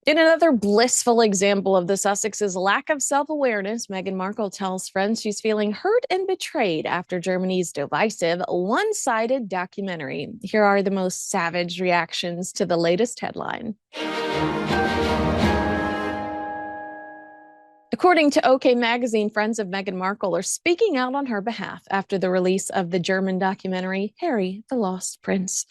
In another blissful example of the Sussexes' lack of self-awareness, Meghan Markle tells friends she's feeling hurt and betrayed after Germany's divisive, one-sided documentary. Here are the most savage reactions to the latest headline. According to OK Magazine, friends of Meghan Markle are speaking out on her behalf after the release of the German documentary, Harry, the Lost Prince.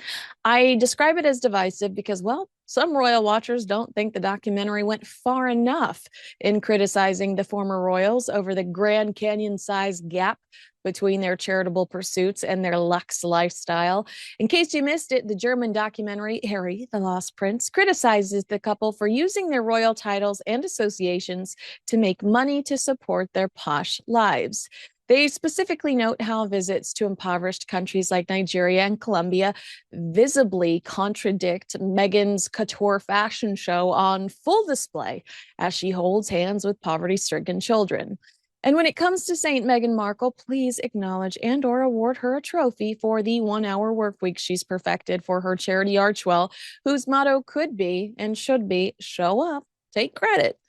I describe it as divisive because, well, some royal watchers don't think the documentary went far enough in criticizing the former royals over the Grand Canyon-sized gap between their charitable pursuits and their luxe lifestyle. In case you missed it, the German documentary, Harry, the Lost Prince, criticizes the couple for using their royal titles and associations to make money to support their posh lives. They specifically note how visits to impoverished countries like Nigeria and Colombia visibly contradict Meghan's couture fashion show on full display as she holds hands with poverty-stricken children. And when it comes to St. Meghan Markle, please acknowledge and or award her a trophy for the 1 hour work week she's perfected for her charity Archewell, whose motto could be and should be, show up, take credit.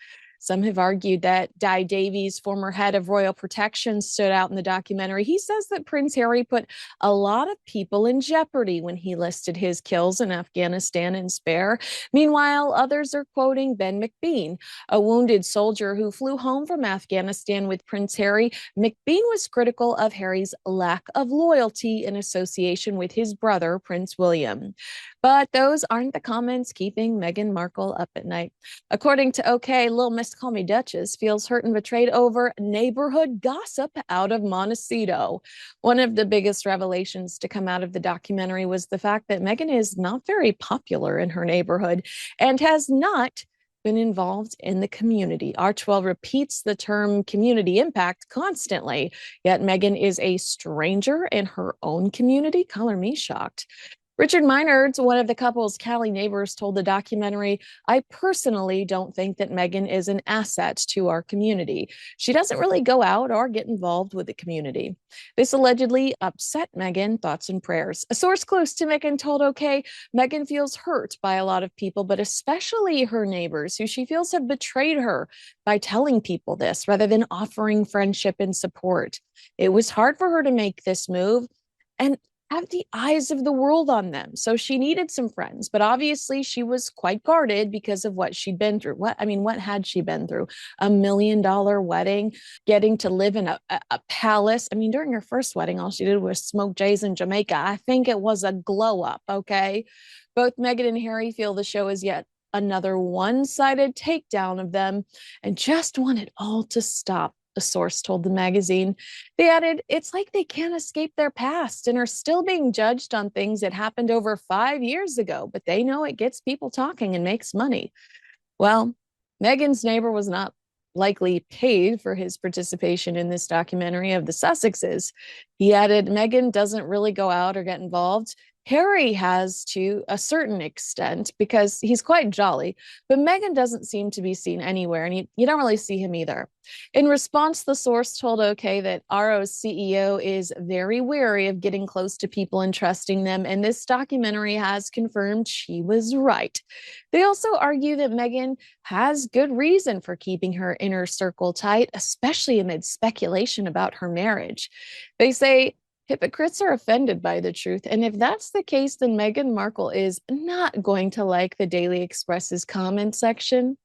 Some have argued that Di Davies, former head of royal protection, stood out in the documentary. He says that Prince Harry put a lot of people in jeopardy when he listed his kills in Afghanistan in spare. Meanwhile, others are quoting Ben McBean, a wounded soldier who flew home from Afghanistan with Prince Harry. McBean was critical of Harry's lack of loyalty in association with his brother, Prince William. But those aren't the comments keeping Meghan Markle up at night. According to OK, Little Miss Call Me Duchess feels hurt and betrayed over neighborhood gossip out of Montecito. One of the biggest revelations to come out of the documentary was the fact that Meghan is not very popular in her neighborhood and has not been involved in the community. Archewell repeats the term community impact constantly, yet Meghan is a stranger in her own community. Color me shocked. Richard Meinerds, one of the couple's Cali neighbors, told the documentary, I personally don't think that Meghan is an asset to our community. She doesn't really go out or get involved with the community. This allegedly upset Meghan. Thoughts and prayers. A source close to Meghan told OK, Meghan feels hurt by a lot of people, but especially her neighbors, who she feels have betrayed her by telling people this rather than offering friendship and support. It was hard for her to make this move and have the eyes of the world on them. So she needed some friends, but obviously she was quite guarded because of what she'd been through. What had she been through? $1 million wedding, getting to live in a palace. During her first wedding, all she did was smoke J's in Jamaica. I think it was a glow up, okay? Both Meghan and Harry feel the show is yet another one-sided takedown of them and just want it all to stop. A source told the magazine. They added, it's like they can't escape their past and are still being judged on things that happened over 5 years ago, but they know it gets people talking and makes money. Well, Meghan's neighbor was not likely paid for his participation in this documentary of the Sussexes. He added, Meghan doesn't really go out or get involved. Harry has to a certain extent because he's quite jolly, but Meghan doesn't seem to be seen anywhere, and you don't really see him either. In response, the source told OK that RO's CEO is very wary of getting close to people and trusting them, and this documentary has confirmed she was right. They also argue that Meghan has good reason for keeping her inner circle tight, especially amid speculation about her marriage. They say hypocrites are offended by the truth. And if that's the case, then Meghan Markle is not going to like the Daily Express's comment section.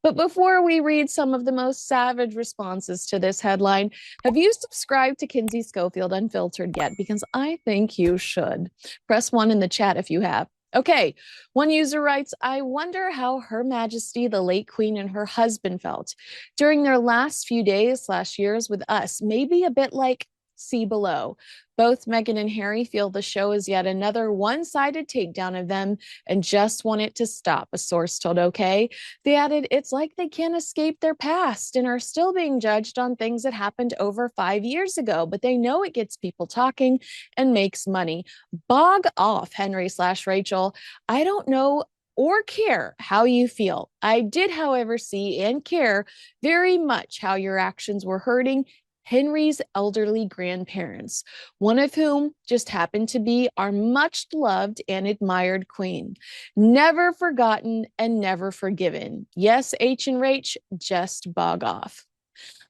But before we read some of the most savage responses to this headline, have you subscribed to Kinsey Schofield Unfiltered yet? Because I think you should. Press 1 in the chat if you have. Okay, one user writes, I wonder how Her Majesty, the late Queen, and her husband felt during their last few days/years with us. Maybe a bit like see below. Both Meghan and Harry feel the show is yet another one-sided takedown of them and just want it to stop, a source told OK. They added, it's like they can't escape their past and are still being judged on things that happened over 5 years ago, but they know it gets people talking and makes money. Bog off, Henry/Rachel. I don't know or care how you feel. I did, however, see and care very much how your actions were hurting Henry's elderly grandparents, one of whom just happened to be our much loved and admired queen. Never forgotten and never forgiven. Yes, H and Rach, just bog off.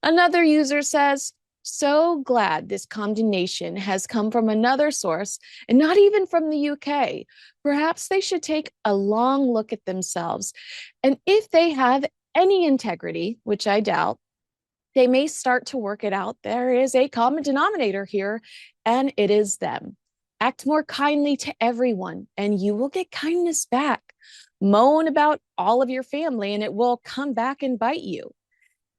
Another user says, so glad this condemnation has come from another source and not even from the UK. Perhaps they should take a long look at themselves. And if they have any integrity, which I doubt, they may start to work it out. There is a common denominator here, and it is them. Act more kindly to everyone, and you will get kindness back. Moan about all of your family, and it will come back and bite you.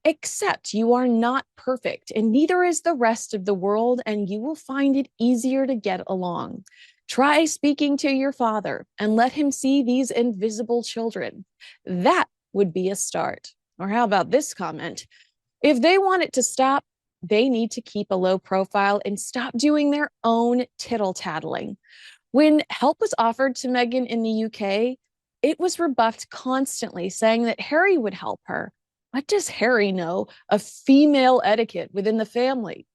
Except you are not perfect, and neither is the rest of the world, and you will find it easier to get along. Try speaking to your father and let him see these invisible children. That would be a start. Or how about this comment? If they want it to stop, they need to keep a low profile and stop doing their own tittle-tattling. When help was offered to Meghan in the UK, it was rebuffed constantly, saying that Harry would help her. What does Harry know of female etiquette within the family?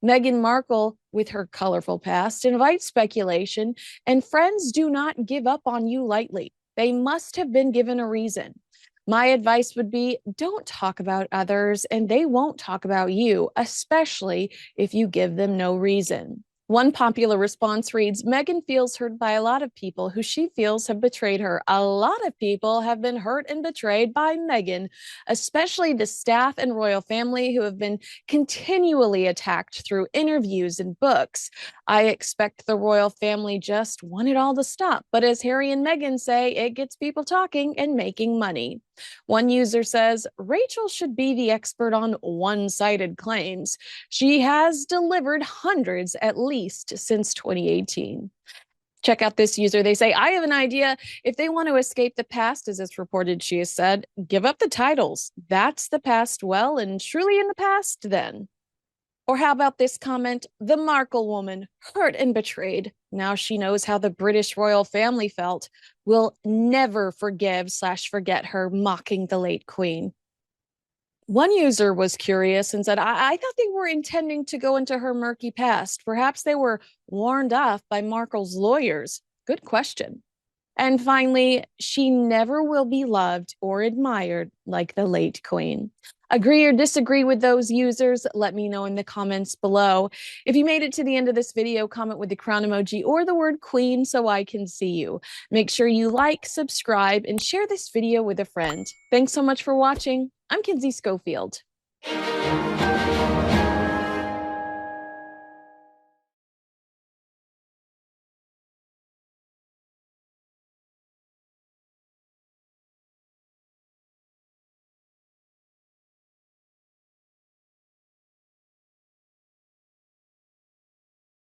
Meghan Markle, with her colorful past, invites speculation, and friends do not give up on you lightly. They must have been given a reason. My advice would be don't talk about others, and they won't talk about you, especially if you give them no reason. One popular response reads, Meghan feels hurt by a lot of people who she feels have betrayed her. A lot of people have been hurt and betrayed by Meghan, especially the staff and royal family who have been continually attacked through interviews and books. I expect the royal family just want it all to stop. But as Harry and Meghan say, it gets people talking and making money. One user says, Rachel should be the expert on one-sided claims. She has delivered hundreds at least since 2018. Check out this user. They say, I have an idea. If they want to escape the past, as it's reported she has said, give up the titles. That's the past well and truly in the past then. Or how about this comment? The Markle woman, hurt and betrayed. Now she knows how the British royal family felt. Will never forgive/forget her mocking the late queen. One user was curious and said, I thought they were intending to go into her murky past. Perhaps they were warned off by Markle's lawyers. Good question. And finally, she never will be loved or admired like the late queen. Agree or disagree with those users? Let me know in the comments below. If you made it to the end of this video, comment with the crown emoji or the word queen so I can see you. Make sure you like, subscribe, and share this video with a friend. Thanks so much for watching. I'm Kinsey Schofield.